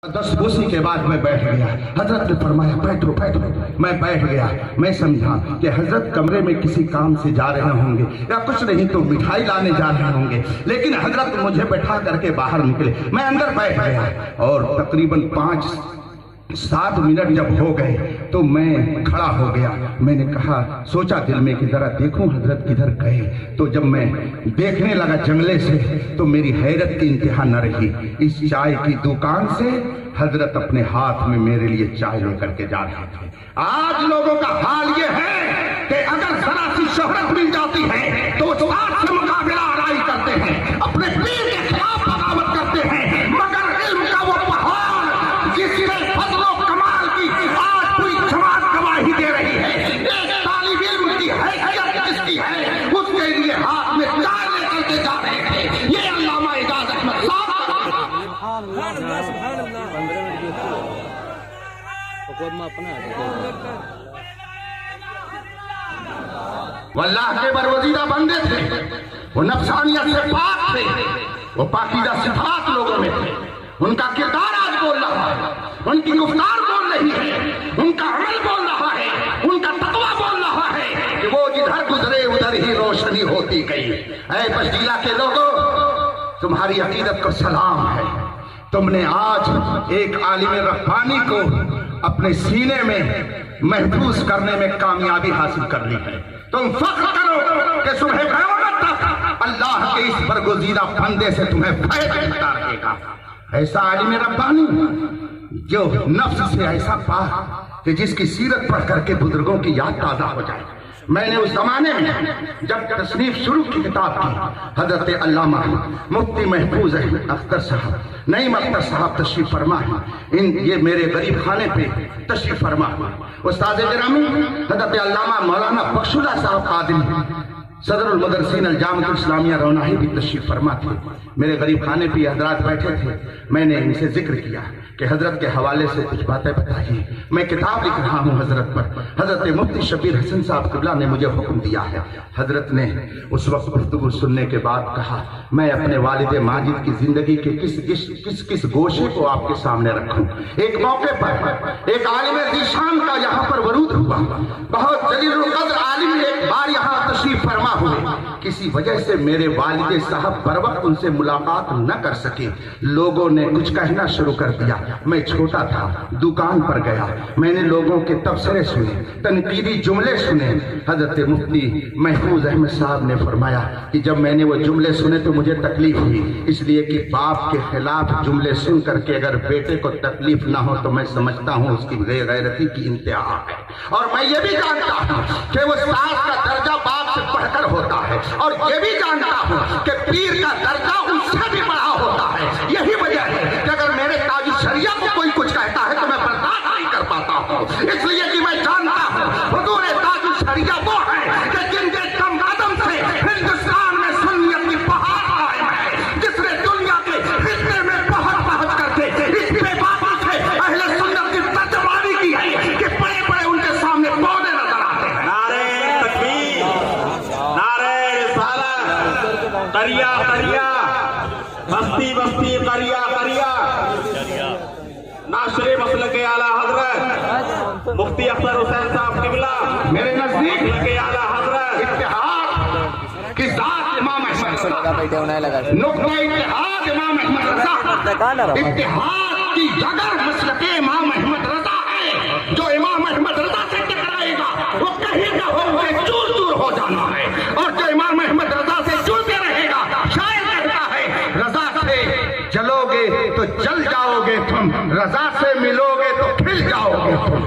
10 बोसी के बाद मैं बैठ गया। हजरत ने फरमाया बैठो बैठो। मैं बैठ गया। मैं समझा कि हजरत कमरे में किसी काम से जा रहे होंगे या कुछ नहीं तो मिठाई लाने जा रहे होंगे, लेकिन हजरत मुझे बैठा करके बाहर निकले। मैं अंदर बैठ गया और तकरीबन 5-7 मिनट जब हो गए तो मैं खड़ा हो गया। मैंने कहा, सोचा दिल में कि जरा देखूं हजरत किधर गए। तो जब मैं देखने लगा जंगले से तो मेरी हैरत की इंतहा न रही। इस चाय की दुकान से हजरत अपने हाथ में मेरे लिए चाय लेकर के जा रहे थे। आज लोगों का हाल ये है कि अगर जरा सी शोहरत मिल जाती है तो साथ से मुकाबला आराई करते हैं, अपने पीर के खिलाफ बगावत करते हैं, मगर इल्म का वो पहाड़ जिसने फजलो कमाल की आज पूरी जमात गवाही दे रही है, एक तालिब इल्म की हैसियत जिसकी है उसके लिए हाथ में चाय लेकर के जा रहे थे। ये अल्लामा इजाज अहमद साहब वल्लाह के बरवजीदा बंदे थे, वो नफसानियत से पाक थे, वो पाकीज़ा सिफात लोगों में थे। उनका किरदार आज बोल रहा है, उनकी गुफ्तार बोल रही है, उनका अमल बोल रहा है, उनका तकवा बोल रहा है कि वो जिधर गुजरे उधर ही रोशनी होती गई। ऐ बस्तीला के लोगों, तुम्हारी अकीदत को सलाम है। तुमने आज एक आलिम रब्बानी को अपने सीने में महफूज करने में कामयाबी हासिल कर ली है। तुम फख्र करो कि सुबह क़यामत तक अल्लाह के इस बरगुज़ीदा बंदे से तुम्हें फैज़ मिलता रहेगा। ऐसा आलिम रब्बानी जो नफ्स से ऐसा पाक कि जिसकी सीरत पढ़ करके बुजुर्गों की याद ताज़ा हो जाए। मैंने उस जमाने में जब तसनीफ शुरू की किताब की, हजरत अल्लामा मुफ्ती महफूज अख्तर साहब, नईम अख्तर साहब तशरीफ फरमा है। ये मेरे गरीब खाने पे तशरीफ फरमा हुआ। उस्ताद गिरामी हजरत अल्लामा मौलाना बख्शुल्लाह साहब कादिरी सदरुल मदरसीन अल जामिया इस्लामिया रौनाही भी तशरीफ फरमा थे। मेरे गरीब खाने पे हजरात बैठे थे। मैंने इनसे जिक्र किया कि हजरत के हवाले से कुछ बातें बताइए। मैं किताब लिख रहा हूँ हजरत पर। हजरत मुफ्ती शबीर हसन साहब क़िबला ने मुझे हुक्म दिया है। हजरत ने उस वक्त गुफ्तगू सुनने के बाद कहा, मैं अपने वालिद माजिद की जिंदगी के किस गोशे को आपके सामने रखूं। एक मौके पर एक आलिम ज़ीशान का यहाँ पर वरूद हुआ। बहुत जलील क़द्र आलिम एक बार यहाँ तशरीफ फरमा हुए। किसी वजह से मेरे वालिद साहब बर वक्त उनसे मुलाकात न कर सके। लोगों ने कुछ कहना शुरू कर दिया। मैं छोटा था, दुकान पर गया। मैंने लोगों के तबसरे सुने, तनकीदी जुमले सुने। हजरत मुफ्ती महफूज अहमद साहब ने फरमाया कि जब मैंने वो जुमले सुने तो मुझे तकलीफ हुई, इसलिए कि बाप के खिलाफ जुमले सुन करके अगर बेटे को तकलीफ ना हो तो मैं समझता हूँ उसकी गैरती की इंतहा है। और मैं ये भी जानता हूँ कि वो सास का दर्जा बाप से बढ़कर होता है, और ये भी जानता हूँ कि पीर का दर्जा उससे भी बड़ा होता है। यही वजह है कि अगर मेरे ताज शरिया को कोई कुछ कहता है तो मैं बर्दाश्त नहीं कर पाता हूँ, इसलिए कि मैं जानता हूँ हुजूर ताज शरिया वो है कि जिनके कम कदम से हिंदुस्तान में सुन्नियत की बहार कायम है, जिसने दुनिया के हिस्से में पहुंच करके इस बेबाकी से अहले सुन्नत की तर्जमानी की है कि बड़े बड़े उनके सामने पौधे नजर आते हैं। नारे तकबीर, नारे रिसालत, करिया करिया, बस्ती बस्ती करिया करिया। नाशरे मसलक के आला हजरत मुफ्ती अख्तर हुसैन साहब क़िबला, मेरे नजदीक के आला हजरत इत्तेहाद की जात इमाम अहमद रज़ा, नुक्ता इत्तेहाद इमाम अहमद रज़ा, इत्तेहाद की जगह मसलक इमाम अहमद रज़ा है। जो इमाम अहमद रज़ा से टकराएगा वो कहीं न हो वो चूर चूर हो जाना है, और जो इमाम अहमद रज़ा से चूरते रहेगा, शायर कहता है रज़ा से जलोगे तो जल जाओगे तुम, रज़ा से मिलोगे तो खिल जाओगे तुम।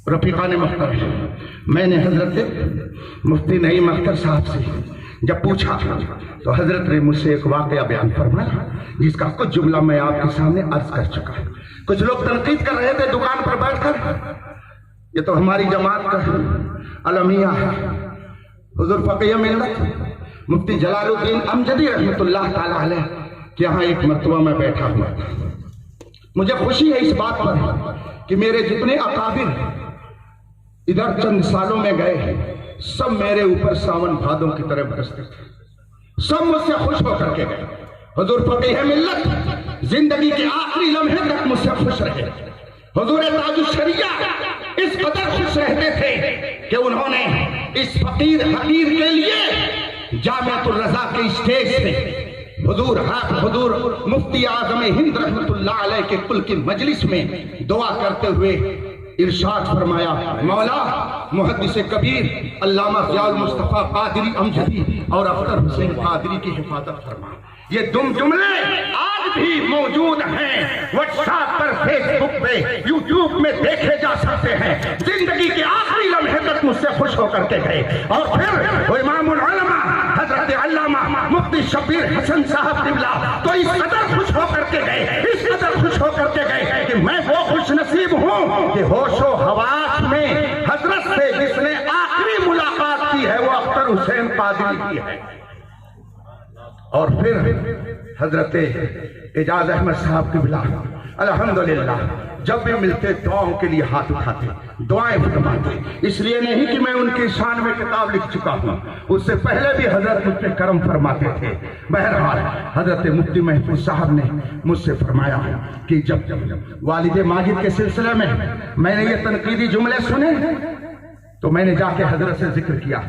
रफीकान मुहतरम, मैंने हजरत मुफ्ती नईम अख्तर साहब से जब पूछा तो हजरत ने मुझसे एक वाकया बयान फरमाया जिसका कुछ जुमला मैं आपके सामने अर्ज कर चुका। कुछ लोग तनकीद कर रहे थे दुकान पर बैठकर, ये तो हमारी जमात का अलमिया है। हुजूर फ़क़ीह मिल्लत मुफ्ती जलालुद्दीन अमजदी रहमतुल्लाह ताला अलैह कि यहाँ एक मर्तबा मैं बैठा हुआ था। मुझे खुशी है इस बात पर कि मेरे जितने अकाबिर इधर चंद सालों में गए सब मेरे ऊपर सावन भादों की तरह बरसते थे। सब मुझसे खुश होकर के गए। حضور فقیہ ملت زندگی کے آخری لمحے تک مجھ سے خوش رہے. حضور تاج الشریعہ اس قدر خوش رہتے تھے کہ انہوں نے اس فقیر حقیر کے لیے جامعۃ الرضا کے اسٹیج سے حضور مفتی اعظم ہند رحمت اللہ علیہ کے کل کی مجلس میں دعا کرتے ہوئے ارشاد فرمایا، مولا محدث کبیر علامہ ضیاء المصطفیٰ قادری امجدی اور اختر حسین قادری کی حفاظت فرما. یہ جملے آج بھی موجود ہیں، واٹس ایپ پر، فیس بک پہ، یوٹیوب میں دیکھے جا سکتے ہیں. زندگی کے آخری لمحے تک مجھ سے خوش ہو کر کے گئے. اور پھر وہ امام العلماء حضرت علامہ مفتی شبیر حسن صاحب قبلہ تو اس قدر خوش ہو کر کے گئے، اس قدر خوش ہو کر کے گئے کہ میں وہ خوش نصیب ہوں کہ ہوش و حواس میں حضرت سے جس نے آخری ملاقات کی ہے وہ اختر حسین قادری کی ہے. اور پھر حضرت اعجاز احمد صاحب قبلہ الحمدللہ جب بھی ملتے دعاؤں کے لیے ہاتھ اٹھاتے، دعائیں فرماتے. اس لیے نہیں کہ میں ان کی شان میں کتاب لکھ چکا ہوں، اس سے پہلے بھی حضرت مجھ پہ کرم فرماتے تھے. بہرحال حضرت مفتی محفوظ صاحب نے مجھ سے فرمایا کہ جب والد ماجد کے سلسلے میں نے یہ تنقیدی جملے سنے تو میں نے جا کے حضرت سے ذکر کیا،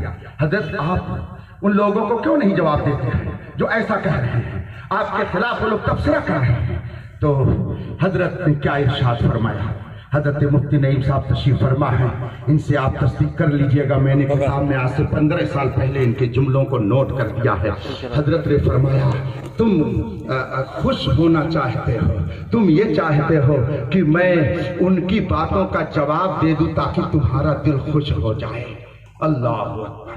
حضرت آپ ان لوگوں کو کیوں نہیں جواب دیتے ہیں جو ایسا کہہ رہے ہیں، آپ کے خلاف وہ لوگ تبصرہ کر رہے ہیں. تو حضرت نے کیا ارشاد فرمایا. حضرت مفتی نعیم صاحب تشریف فرما ہے، ان سے آپ تصدیق کر لیجئے گا. میں نے کتاب میں آج سے 15 سال پہلے ان کے جملوں کو نوٹ کر دیا ہے. حضرت نے فرمایا، تم خوش ہونا چاہتے ہو، تم یہ چاہتے ہو کہ میں ان کی باتوں کا جواب دے دوں تاکہ تمہارا دل خوش ہو جائے. اللہ اکبر.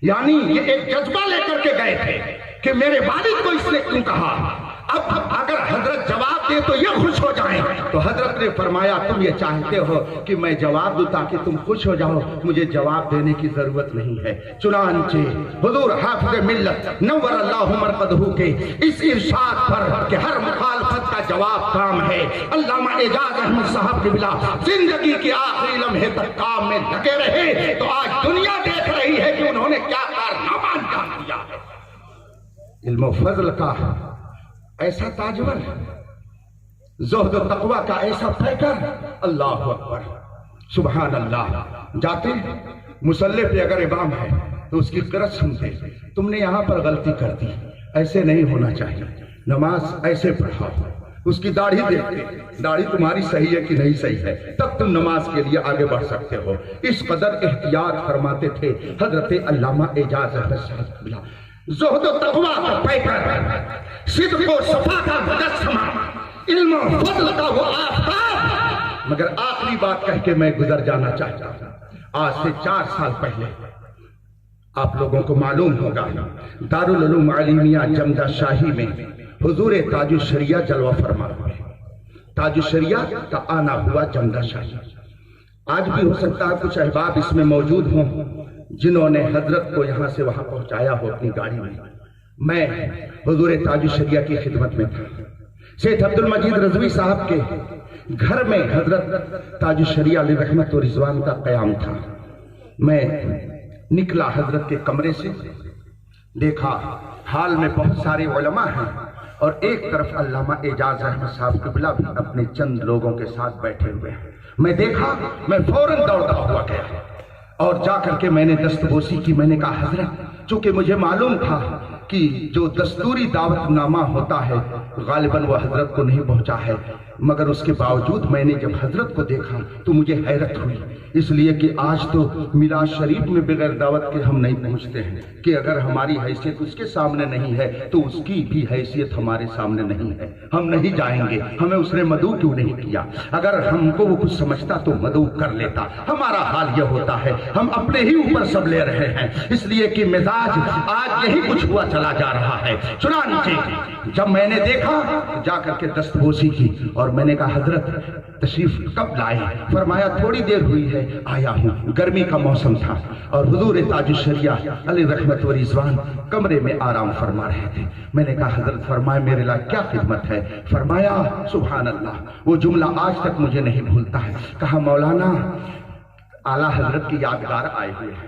یعنی یہ ایک جذبہ لے کر کے گئے تھے کہ میرے والد کو اس نے کیوں کہا، اب اگر حضرت جواب دے تو یہ خوش ہو جائیں. تو حضرت نے فرمایا، تم یہ چاہتے ہو کہ میں جواب دوں تاکہ تم خوش ہو جاؤ، مجھے جواب دینے کی ضرورت نہیں ہے. چنانچہ حضور حافظ ملت نور اللہ مرقدہ کے اس ارشاد پر کہ ہر مخالفت کا جواب کام ہے، علامہ اعجاز احمد صاحب قبلہ زندگی کے آخری لمحے تک کام میں لگے رہے. تو آج دنیا دیکھ رہی ہے کہ انہوں نے کیا کارنامہ انجام دیا ہے. علم و فضل کا ایسا تاجور، زہد و تقوی کا ایسا پیکر. اللہ اکبر، سبحان اللہ. جاتے مصلی پہ اگر امام ہے تو اس کی قرأت سنتے، تم نے یہاں پر غلطی کر دی، ایسے نہیں ہونا چاہیے، نماز ایسے پڑھاؤ. اس کی داڑھی دیکھتے، داڑھی تمہاری صحیح ہے کہ نہیں صحیح ہے، تب تم نماز کے لیے آگے بڑھ سکتے ہو. اس قدر احتیاط فرماتے تھے حضرت علامہ اعجاز احمد صاحب قبلہ. زہد و تقوی کا پیکر، صدق و صفا کا مجسمہ، علم و فضل کا وہ آفتاب. مگر آخری بات کہہ کے میں گزر جانا چاہتا ہوں. آج سے 4 سال پہلے آپ لوگوں کو معلوم ہوگا دارالعلوم عالمیہ جمدہ شاہی میں حضور تاج الشریعہ جلوہ فرما ہوئے. تاج الشریعہ کا آنا ہوا جمدہ شاہی. آج بھی ہو سکتا ہے کچھ احباب اس میں موجود ہوں جنہوں نے حضرت کو یہاں سے وہاں پہنچایا ہو اپنی گاڑی میں. میں حضور تاج الشریعہ کی خدمت میں تھا. سید عبد المجید رضوی صاحب کے گھر میں حضرت تاج الشریعہ علیہ رحمت و رضوان کا قیام تھا. میں نکلا حضرت کے کمرے سے، دیکھا حال میں بہت سارے علماء ہیں اور ایک طرف علامہ اعجاز احمد صاحب قبلہ بھی اپنے چند لوگوں کے ساتھ بیٹھے ہوئے ہیں. میں دیکھا، میں فوراً دوڑتا ہوا گیا اور جا کر کے میں نے دستبوسی کی. میں نے کہا حضرت، چونکہ مجھے معلوم تھا کہ جو دستوری دعوت نامہ ہوتا ہے غالباً وہ حضرت کو نہیں پہنچا ہے، مگر اس کے باوجود میں نے جب حضرت کو دیکھا تو مجھے حیرت ہوئی. اس لیے کہ آج تو میلاد شریف میں بغیر دعوت کے ہم نہیں پہنچتے ہیں کہ اگر ہماری حیثیت اس کے سامنے نہیں ہے تو اس کی بھی حیثیت ہمارے سامنے نہیں ہے، ہم نہیں جائیں گے. ہمیں اس نے مدعو کیوں نہیں کیا؟ اگر ہم کو وہ کچھ سمجھتا تو مدعو کر لیتا. ہمارا حال یہ ہوتا ہے ہم اپنے ہی اوپر سب لے رہے ہیں، اس لیے کہ مزاج آج یہی کچھ ہوا چلا جا رہا ہے. چنانچہ جب میں نے دیکھا جا کر کے دستبوسی کی اور میں نے کہا حضرت تشریف کب لائے؟ فرمایا تھوڑی دیر ہوئی ہے آیا ہوں. گرمی کا موسم تھا اور حضور تاج الشریعہ علیہ رحمت و رضوان کمرے میں آرام فرما رہے تھے. میں نے کہا حضرت فرمائے میرے لئے کیا خدمت ہے؟ فرمایا سبحان اللہ، وہ جملہ آج تک مجھے نہیں بھولتا ہے. کہا مولانا اعلیٰ حضرت کی یادگار آئے ہوئے ہیں.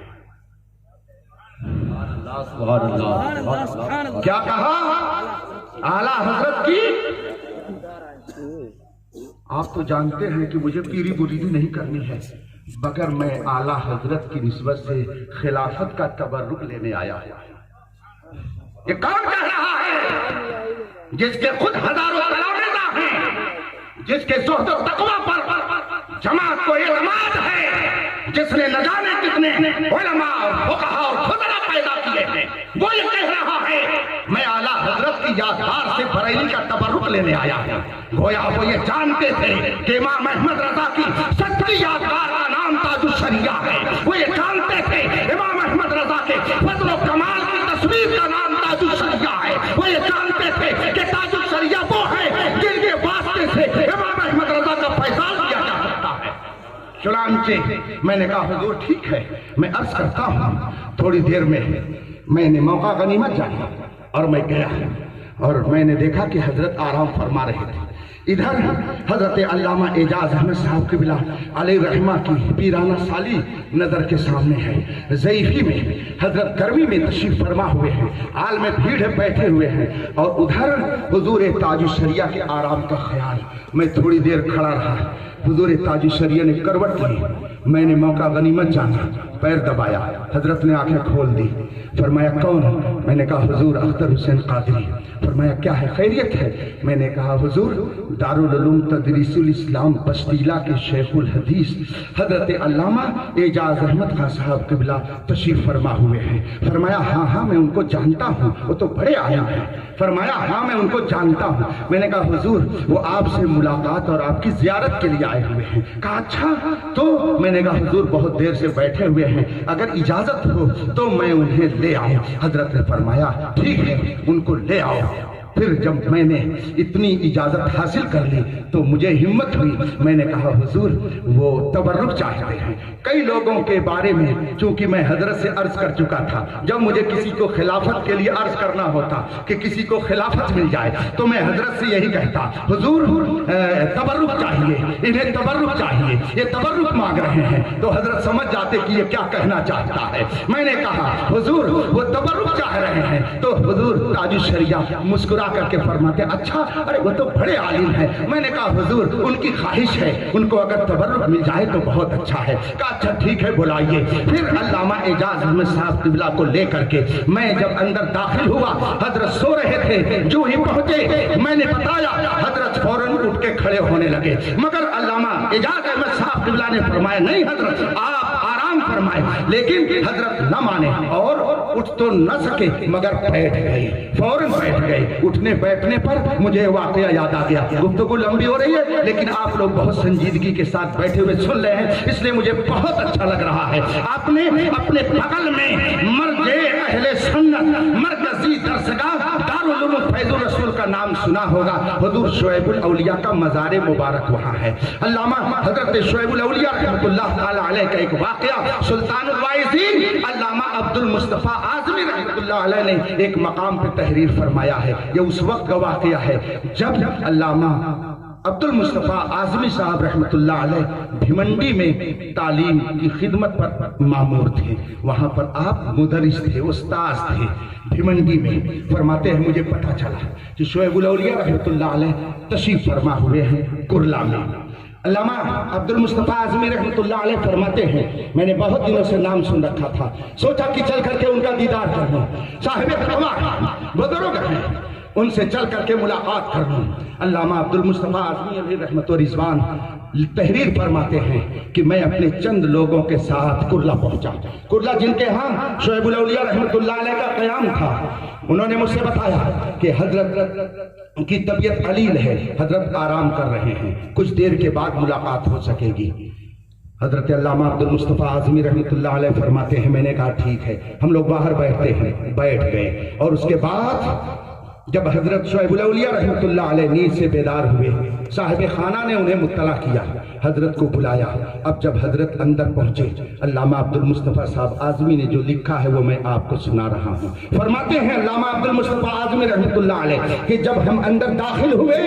کیا کہا؟ आला हजरत की। आप तो जानते हैं कि मुझे पीरी मुरीदी नहीं करनी है, मगर मैं आला हजरत की निस्बत से खिलाफत का तबर्रुक लेने आया हूं। ये कौन कह रहा है? जिसके खुद हजारों तलावेज़ा हैं, जिसके ज़ुहद और तक़वा पर जमात को एतमाद है, जिसने न जाने कितने उलमा और फुक़हा और फुज़ला पैदा किए हैं, वो ये कह रहा है मैं आला हजरत की यादगार से बरेली का तबर्रुक लेने आया हूं। गोया वो ये जानते थे कि इमाम अहमद रज़ा की सच्ची यादगार का नाम ताजुश शरिया है। वो ये जानते थे इमाम अहमद रज़ा के फज़ल और कमाल की तस्वीर का नाम ताजुश शरिया है। वो ये जानते थे कि ताजुश शरिया वो है जिनके वास्ते से इमाम अहमद रज़ा का फैसाल किया जा सकता है। चुनांचे मैंने कहा हुजूर ठीक है, मैं अर्ज करता हूँ। थोड़ी देर में मैंने मौका गनीमत जाना और मैं गया और मैंने देखा कि हजरत आराम फरमा रहे थे। इधर हजरत अल्लामा एजाज अहमद साहब क़िबला अलैहि रहमा की पीराना साली नजर के सामने है। ज़ईफ़ी में हजरत गर्मी में तशरीफ फरमा हुए हैं, आल में भीड़ है बैठे हुए हैं और उधर हुजूर ताजुश शरिया के आराम का ख्याल। मैं थोड़ी देर खड़ा रहा, हुजूर ताजुश शरिया ने करवट ली, मैंने मौका गनीमत जाना, पैर दबाया, हजरत ने आंखें खोल दी। फरमाया कौन? मैंने कहा हुजूर अख्तर हुसैन कादरी। फरमाया क्या है, खैरियत है? मैंने कहा हुजूर दारुल उलूम तदरीसुल इस्लाम बस्तीला के शेखुल हदीस हजरत अल्लामा एजाज अहमद खान साहब क़िबला तशरीफ फरमा हुए हैं। फरमाया हाँ हाँ मैं उनको जानता हूँ, वो तो बड़े आलिम हैं। फरमाया हाँ मैं उनको जानता हूँ। मैंने कहा हुजूर वो आपसे मुलाकात और आपकी ज़ियारत के लिए आए हुए हैं। कहा अच्छा, तो मैंने कहा हुजूर बहुत देर से बैठे हुए हैं, अगर इजाजत हो तो मैं उन्हें ले आऊं। हजरत ने फरमाया ठीक है, उनको ले आओ। फिर जब मैंने इतनी इजाजत हासिल कर ली तो मुझे हिम्मत हुई, मैंने कहा हुजूर वो तबर्रुक चाहते हैं। कई लोगों के बारे में चूंकि मैं हजरत से अर्ज कर चुका था, जब मुझे किसी को खिलाफत के लिए अर्ज करना होता कि किसी को खिलाफत मिल जाए तो मैं हजरत से यही कहता हुजूर तबर्रुक चाहिए, इन्हें तबर्रुक चाहिए, ये तबर्रुक मांग रहे हैं। तो हजरत समझ जाते कि ये क्या कहना चाहता है। मैंने कहा हुजूर वो तबर्रुक चाह रहे हैं, तो हुजूर ताजुश शरिया मुस्कुरा करके फरमाते अच्छा, अरे वो तो बड़े आलिम हैं। मैंने कहा हुजूर उनकी ख्वाहिश है, उनको अगर तबर्रुक मिल जाए तो बहुत अच्छा है। कहा अच्छा ठीक है बुलाइए। फिर अल्लामा एजाज अहमद साहब क़िबला को लेकर के मैं जब अंदर दाखिल हुआ, हजरत सो रहे थे, जो ही पहुंचे मैंने बताया, हजरत फौरन उठ के खड़े होने लगे। मगर अल्लामा एजाज अहमद साहब क़िबला ने फरमाया नहीं हजरत आप आराम फरमाए। लेकिन हजरत न माने और उठ तो न सके मगर बैठ गए, फौरन बैठ गए। उठने बैठने पर मुझे वाकया याद आ गया। गुफ्तगू लंबी हो रही है लेकिन आप लोग बहुत संजीदगी के साथ बैठे हुए सुन रहे हैं, इसलिए मुझे बहुत अच्छा लग रहा है। आपने अपने बगल में मर्जे अहले सुन्नत मरकजी दरसगाह दारुल उलूम फैजुर रसूल का नाम सुना होगा। हुजूर शुएबुल औलिया का मज़ार मुबारक वहाँ है। अल्लामा हजरत शुएबुल औलिया रहमतुल्लाह ताला अलैह का एक वाकया सुल्तानुल वाइज़ीन अल्लामा अब्दुल मुस्तफ़ा आज़मी रहमतुल्लाह अलैह ने एक मकाम पे तहरीर फरमाया है। ये उस वक्त का वाकया है जब अल्लामा अब्दुल मुस्तफ़ा आज़मी साहब रहमतुल्लाह अलैह भिमंडी में तालीम की खिदमत पर मामूर थे। वहाँ पर आप मुदरिस थे, उस्ताद थे भिमंडी में। फरमाते हैं मुझे पता चला कि शुएबुल औलिया रहमतुल्लाह अलैह तशरीफ फरमा हुए हैं कुरला में। अल्लामा अब्दुल मुस्तफ़ा आज़मी रहमतुल्लाह अलैह फरमाते हैं मैंने बहुत दिनों से नाम सुन रखा था, सोचा कि चल करके उनका दीदार कर लूं। साहिब तक़वा बुज़ुर्ग हैं, उनसे चल करके मुलाकात कर लूं। अल्लामा अब्दुल मुस्तफ़ा आज़मी अलैहि रहमत व रिज़वान तहरीर फरमाते हैं कि मैं अपने चंद लोगों के साथ कुरला पहुंचा। कुरला जिनके यहाँ शुएबुल औलिया रहमतुल्लाह अलैह का क़याम था, उन्होंने मुझसे बताया कि हजरत की तबीयत अलील है, हजरत आराम कर रहे हैं, कुछ देर के बाद मुलाकात हो सकेगी। हजरत अल्लामा अब्दुल मुस्तफ़ा आज़मी रहमतुल्लाह अलैह फरमाते हैं मैंने कहा ठीक है, हम लोग बाहर बैठते हैं। बैठ गए और उसके बाद जब हजरत शुएबुल औलिया रहमतुल्लाह अलैह नींद से बेदार हुए, साहिब खाना ने उन्हें मुत्तला किया, हजरत को बुलाया। अब जब हजरत अंदर पहुंचे, अल्लामा अब्दुल मुस्तफ़ा साहब आज़मी ने जो लिखा है वो मैं आपको सुना रहा हूँ। फरमाते हैं अल्लामा अब्दुल मुस्तफ़ा आज़मी रहमतुल्लाह अलैह कि जब हम अंदर दाखिल हुए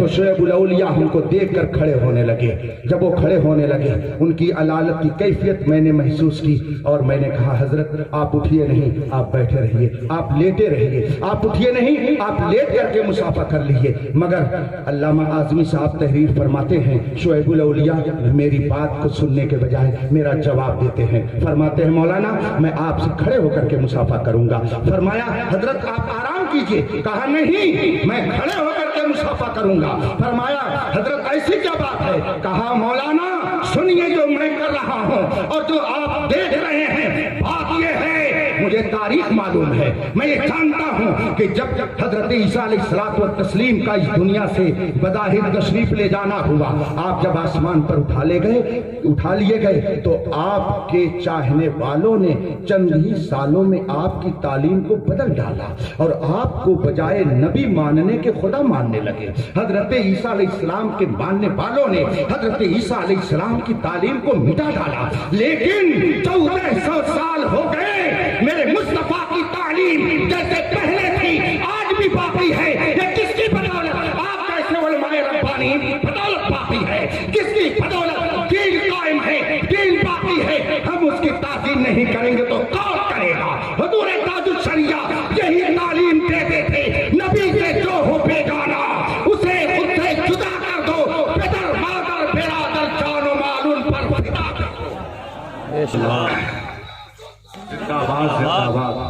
तो शुएब औलिया हमको देख कर खड़े होने लगे। जब वो खड़े होने लगे, उनकी अलालत की कैफियत मैंने महसूस की और मैंने कहा, हजरत आप उठिए नहीं, आप बैठे रहिए, आप लेटे रहिए, आप उठिए नहीं, आप लेट करके मुसाफा कर लीजिए। मगर अल्लामा आज़मी साहब तहरीर फरमाते हैं, शुएब औलिया मेरी बात को सुनने के बजाय मेरा जवाब देते हैं। फरमाते हैं, मौलाना मैं आपसे खड़े होकर के मुसाफा करूंगा। फरमाया, हजरत आप आराम कीजिए। कहा, नहीं मैं खड़े होकर के मुसाफा करूंगा। फरमाया, हजरत ऐसी क्या बात है? कहा, मौलाना सुनिए जो मैं कर रहा हूं और जो आप देख रहे हैं, बात यह है मुझे तारीख मालूम है, मैं ये जानता हूं कि जब हजरत ईसा अलैहिस्सलातु व तस्लीम का इस दुनिया से बज़ाहिर तशरीफ ले जाना हुआ, आप जब आसमान पर उठा लिए गए तो आपके चाहने वालों ने चंद ही सालों में आपकी तालीम को बदल डाला और आपको बजाय नबी मानने के खुदा मानने लगे। हजरत ईसा अलैहिस्सलाम के मानने वालों ने हजरत ईसा अलैहिस्सलाम की तालीम को मिटा डाला। लेकिन 1400 साल हो गए, मेरे मुस्तफा की तालीम जैसे पहले थी आज भी बाकी है। ये किसकी बदौलत? आप कैसे उलमाए रब्बानी बदौलत बाकी है। किसकी बदौलत? दीन कायम है, दीन बाकी है। हम उसकी ताज़ीम नहीं करेंगे तो कौन करेगा? हुजूर ताजुल शरिया यही तालीम देते थे, नबी से जो हो बेगाना उसे खुद से जुदा कर दो, पितर मादर बिरादर जानो माल उन पर फिदा कर दो। जिंदाबाद जिंदाबाद।